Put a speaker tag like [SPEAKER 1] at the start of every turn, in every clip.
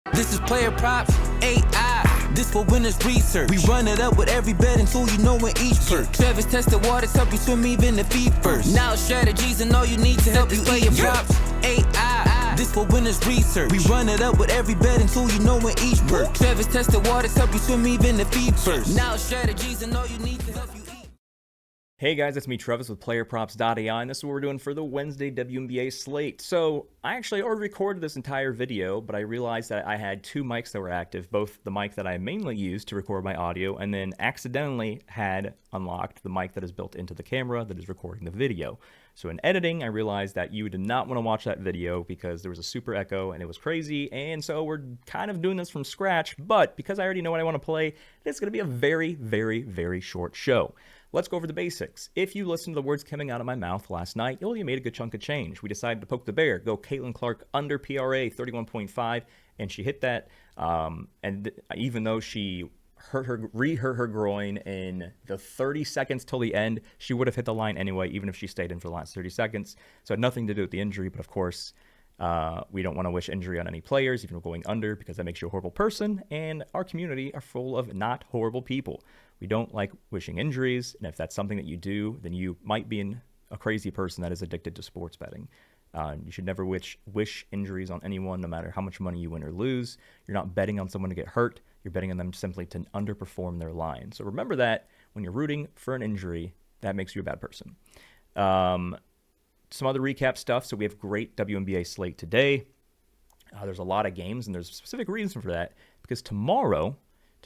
[SPEAKER 1] This is PlayerProps.ai. This for winners research. We run it up with every betting tool you know in each perk. Travis tested waters, help you swim even the feet first. Now strategies and all you need to help you PlayerProps.ai. This for winners research. We run it up with every betting tool you know in each perk. Travis tested waters, help you swim even the feet first. Now strategies and all you need to help you eat.
[SPEAKER 2] Hey guys, it's me Travis with PlayerProps.ai, and this is what we're doing for the Wednesday WNBA slate. So I actually already recorded this entire video, but I realized that I had two mics that were active, both the mic that I mainly use to record my audio, and then accidentally had unlocked the mic that is built into the camera that is recording the video. So in editing, I realized that you did not want to watch that video because there was a super echo and it was crazy, and so we're kind of doing this from scratch, but because I already know what I want to play, it's going to be a very, very, very short show. Let's go over the basics. If you listened to the words coming out of my mouth last night, you made a good chunk of change. We decided to poke the bear, go Caitlin Clark under PRA 31.5, and she hit that. And even though she re-hurt her groin in the 30 seconds till the end, she would have hit the line anyway, even if she stayed in for the last 30 seconds. So it had nothing to do with the injury, but of course, we don't want to wish injury on any players, even going under, because that makes you a horrible person, and our community are full of not horrible people. We don't like wishing injuries, and if that's something that you do, then you might be a crazy person that is addicted to sports betting. You should never wish injuries on anyone, no matter how much money you win or lose. You're not betting on someone to get hurt. You're betting on them simply to underperform their line. So remember that when you're rooting for an injury, that makes you a bad person. Some other recap stuff. So we have great WNBA slate today. There's a lot of games, and there's a specific reason for that, because tomorrow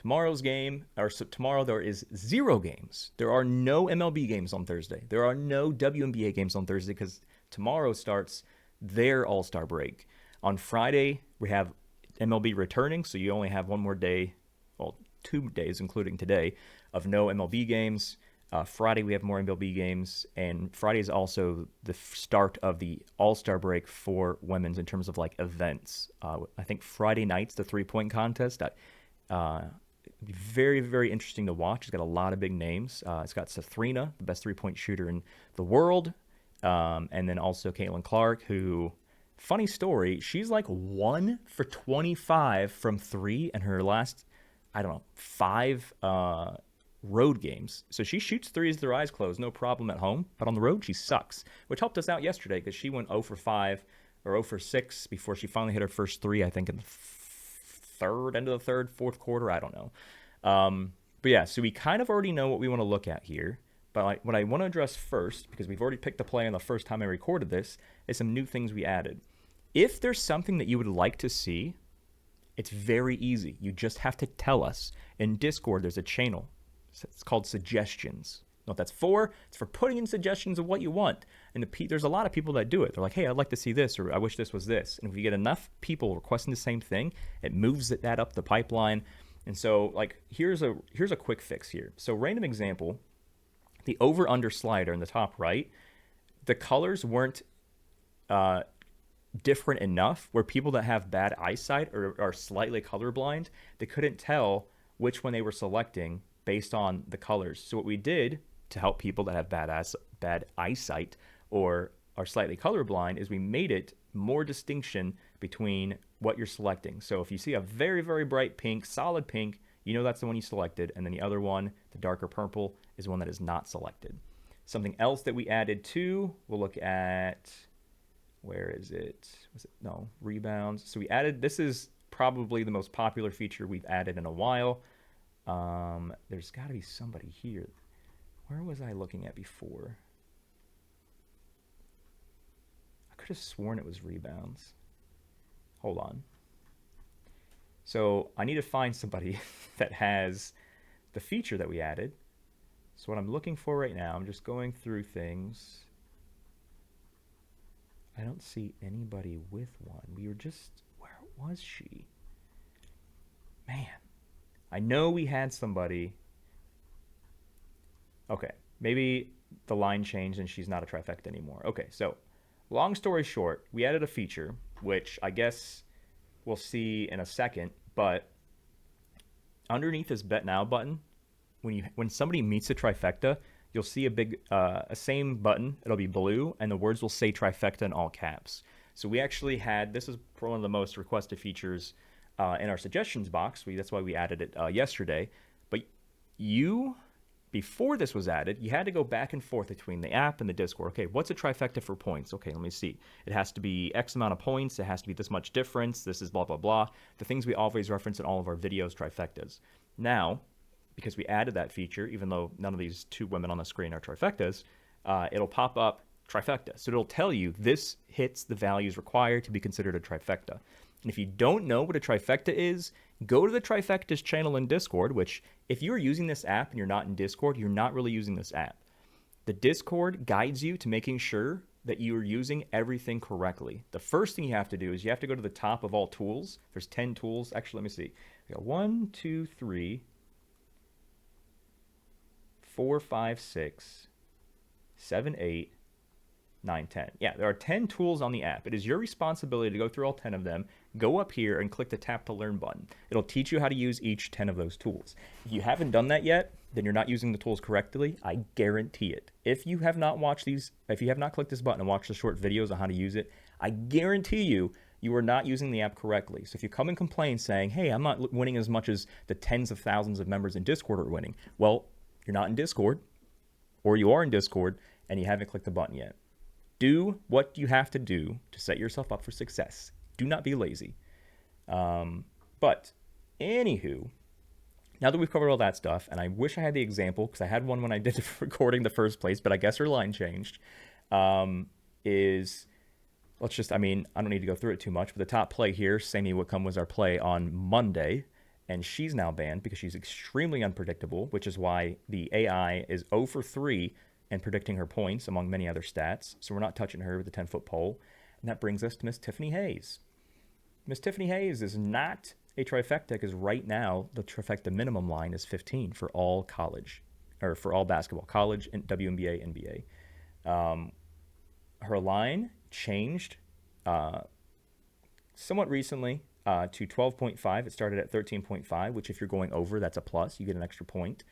[SPEAKER 2] there is 0 games. There are no MLB games on Thursday. There are no WNBA games on Thursday because tomorrow starts their All-Star break. On Friday, we have MLB returning, so you only have one more day, well, 2 days, including today, of no MLB games. Friday, we have more MLB games, and Friday is also the start of the All-Star break for women's in terms of, like, events. I think Friday night's the three-point contest. It'd be very, very interesting to watch. It's got a lot of big names. It's got Sathrina, the best three-point shooter in the world, and then also Caitlin Clark, who, funny story, she's like 1 for 25 from 3 in her last, 5 road games. So she shoots threes with her eyes closed, no problem at home, but on the road she sucks, which helped us out yesterday because she went 0 for 5 or 0 for 6 before she finally hit her first 3, I think, in the end of the third, fourth quarter, I don't know. But yeah, so we kind of already know what we want to look at here. But what I want to address first, because we've already picked the play on the first time I recorded this, is some new things we added. If there's something that you would like to see, it's very easy. You just have to tell us. In Discord, there's a channel. It's called Suggestions. You know what that's for? It's for putting in suggestions of what you want. And there's a lot of people that do it. They're like, hey, I'd like to see this, or I wish this was this. And if you get enough people requesting the same thing, it moves that up the pipeline. And so, like, here's a quick fix here. So, random example, the over-under slider in the top right, the colors weren't different enough where people that have bad eyesight or are slightly colorblind, they couldn't tell which one they were selecting based on the colors. So what we did to help people that have bad eyesight or are slightly colorblind is we made it more distinction between what you're selecting. So if you see a very, very bright pink, solid pink, you know that's the one you selected, and then the other one, the darker purple, is one that is not selected. Something else that we added too, we'll look at, where is it? Rebounds. So we added, this is probably the most popular feature we've added in a while. There's got to be somebody here. Where was I looking at before? I could have sworn it was rebounds. Hold on. So I need to find somebody that has the feature that we added. So what I'm looking for right now, I'm just going through things. I don't see anybody with one. Where was she? Man. I know we had somebody. Okay, maybe the line changed and she's not a trifecta anymore. Okay, so long story short, we added a feature, which I guess we'll see in a second, but underneath this Bet Now button, when somebody meets a trifecta, you'll see a same button. It'll be blue, and the words will say trifecta in all caps. So we actually had, this is one of the most requested features in our suggestions box. That's why we added it yesterday. But before this was added, you had to go back and forth between the app and the Discord. Okay, what's a trifecta for points? Okay, let me see. It has to be X amount of points. It has to be this much difference. This is blah, blah, blah. The things we always reference in all of our videos, trifectas. Now, because we added that feature, even though none of these two women on the screen are trifectas, it'll pop up trifecta. So it'll tell you this hits the values required to be considered a trifecta. And if you don't know what a trifecta is, go to the Trifectas channel in Discord, which if you're using this app and you're not in Discord, you're not really using this app. The Discord guides you to making sure that you are using everything correctly. The first thing you have to do is you have to go to the top of all tools. There's 10 tools. Actually, let me see. We got 1, 2, 3, 4, 5, 6, 7, 8, 9, 10. Yeah, there are 10 tools on the app. It is your responsibility to go through all 10 of them, go up here and click the tap to learn button. It'll teach you how to use each 10 of those tools. If you haven't done that yet, then you're not using the tools correctly. I guarantee it. If you have not clicked this button and watched the short videos on how to use it, I guarantee you are not using the app correctly. So if you come and complain saying, hey, I'm not winning as much as the tens of thousands of members in Discord are winning, well, you're not in Discord, or you are in Discord and you haven't clicked the button yet. Do what you have to do to set yourself up for success. Do not be lazy. But anywho, now that we've covered all that stuff, and I wish I had the example because I had one when I did the recording the first place, but I guess her line changed. I don't need to go through it too much, but the top play here, Sammy Whitcomb, was our play on Monday, and she's now banned because she's extremely unpredictable, which is why the AI is 0 for 3 and predicting her points among many other stats. So we're not touching her with the 10-foot pole. And that brings us to Miss Tiffany Hayes. Miss Tiffany Hayes is not a trifecta because right now the trifecta minimum line is 15 for all college, or for all basketball, college, and WNBA, NBA. Her line changed somewhat recently to 12.5. It started at 13.5, which if you're going over, that's a plus. You get an extra point.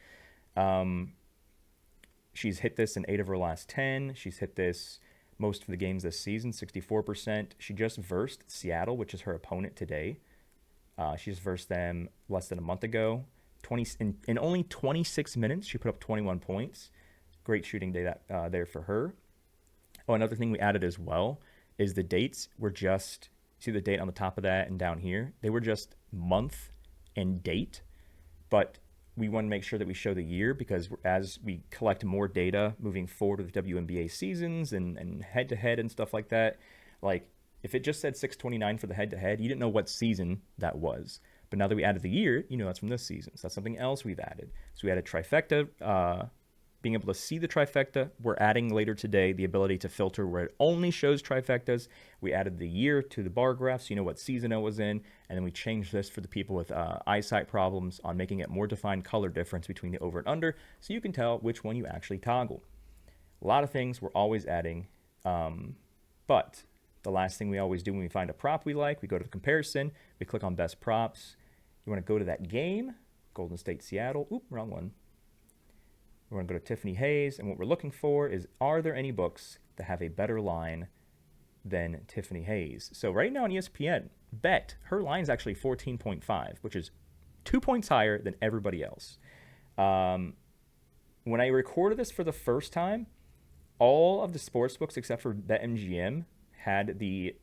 [SPEAKER 2] She's hit this in 8 of her last 10. She's hit this most of the games this season, 64%. She just versed Seattle, which is her opponent today. She just versed them less than a month ago. In only 26 minutes, she put up 21 points. Great shooting day there for her. Oh, another thing we added as well is the dates were just, see the date on the top of that and down here? They were just month and date, but we want to make sure that we show the year because as we collect more data moving forward with WNBA seasons and head-to-head and stuff like that, like if it just said 629 for the head-to-head, you didn't know what season that was. But now that we added the year, you know that's from this season. So that's something else we've added. So we added trifecta, being able to see the trifecta. We're adding later today the ability to filter where it only shows trifectas. We added the year to the bar graph so you know what season it was in. And then we changed this for the people with eyesight problems on making it more defined color difference between the over and under so you can tell which one you actually toggle. A lot of things we're always adding. But the last thing we always do when we find a prop we like, we go to the comparison. We click on best props. You want to go to that game, Golden State, Seattle. Oop, wrong one. We're going to go to Tiffany Hayes, and what we're looking for is, are there any books that have a better line than Tiffany Hayes? So right now on ESPN, bet her line's actually 14.5, which is 2 points higher than everybody else. When I recorded this for the first time, all of the sports books except for BetMGM had the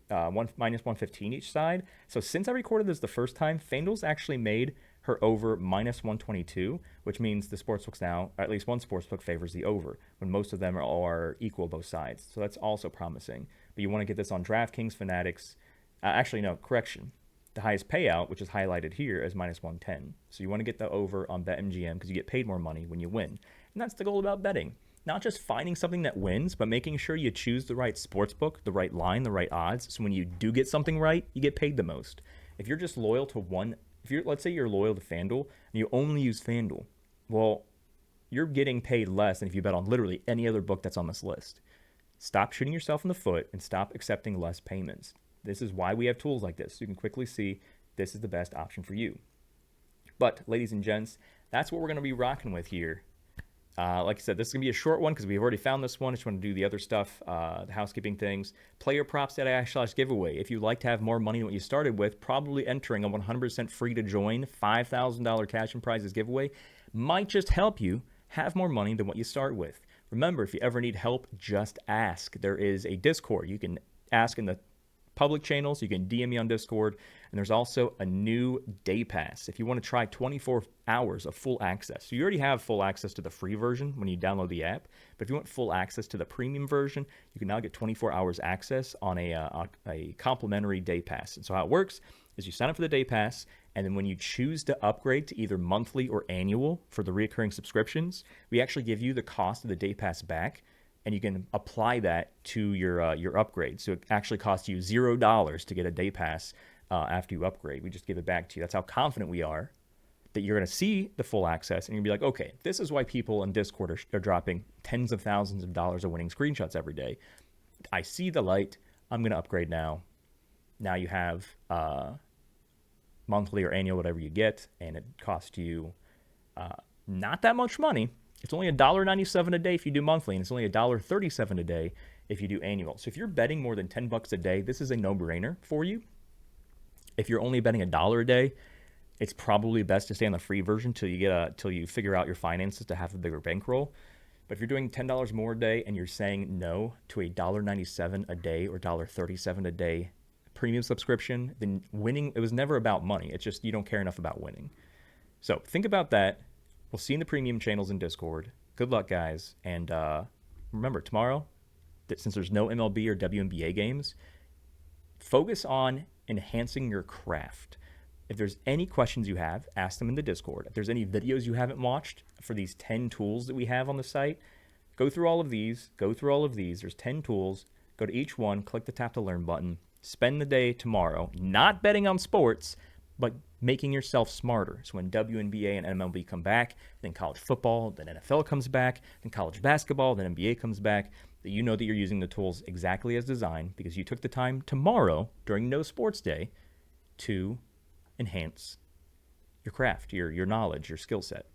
[SPEAKER 2] minus 115 each side. So since I recorded this the first time, FanDuel's actually made her over minus 122, which means the sportsbooks now, or at least one sportsbook favors the over, when most of them are equal both sides. So that's also promising. But you want to get this on DraftKings, Fanatics. The highest payout, which is highlighted here, is minus 110. So you want to get the over on BetMGM because you get paid more money when you win. And that's the goal about betting. Not just finding something that wins, but making sure you choose the right sportsbook, the right line, the right odds. So when you do get something right, you get paid the most. If you're just loyal to one, let's say you're loyal to FanDuel and you only use FanDuel, well, you're getting paid less than if you bet on literally any other book that's on this list. Stop shooting yourself in the foot and stop accepting less payments. This is why we have tools like this. So you can quickly see this is the best option for you. But ladies and gents, that's what we're going to be rocking with here Like I said, this is going to be a short one because we've already found this one. I just want to do the other stuff, the housekeeping things. PlayerProps.ai/giveaway. If you'd like to have more money than what you started with, probably entering a 100% free to join $5,000 cash and prizes giveaway might just help you have more money than what you start with. Remember, if you ever need help, just ask. There is a Discord. You can ask in the public channels. You can DM me on Discord. And there's also a new day pass. If you want to try 24 hours of full access. So you already have full access to the free version when you download the app. But if you want full access to the premium version, you can now get 24 hours access on a complimentary day pass. And so how it works is you sign up for the day pass, and then when you choose to upgrade to either monthly or annual for the recurring subscriptions, we actually give you the cost of the day pass back, and you can apply that to your upgrade. So it actually costs you $0 to get a day pass after you upgrade. We just give it back to you. That's how confident we are that you're going to see the full access, and you'll be like, okay, this is why people in Discord are dropping tens of thousands of dollars of winning screenshots every day. I see the light. I'm going to upgrade now. Now you have monthly or annual, whatever you get, and it costs you not that much money. It's only $1.97 a day if you do monthly, and it's only $1.37 a day if you do annual. So if you're betting more than $10 a day, this is a no-brainer for you. If you're only betting $1 a day, it's probably best to stay on the free version till you figure out your finances to have a bigger bankroll. But if you're doing $10 more a day and you're saying no to a $1.97 a day or $1.37 a day premium subscription, then winning, it was never about money. It's just you don't care enough about winning. So think about that. We'll see you in the premium channels in Discord. Good luck, guys. And remember, tomorrow, since there's no MLB or WNBA games, focus on enhancing your craft. If there's any questions you have, ask them in the Discord. If there's any videos you haven't watched for these 10 tools that we have on the site, go through all of these. There's 10 tools. Go to each one, click the tap to learn button. Spend the day tomorrow not betting on sports, but making yourself smarter. So when WNBA and MLB come back, then college football, then NFL comes back, then college basketball, then NBA comes back, that you know that you're using the tools exactly as designed because you took the time tomorrow during no sports day to enhance your craft, your knowledge, your skill set.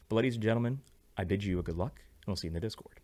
[SPEAKER 2] But ladies and gentlemen, I bid you a good luck, and we'll see you in the Discord.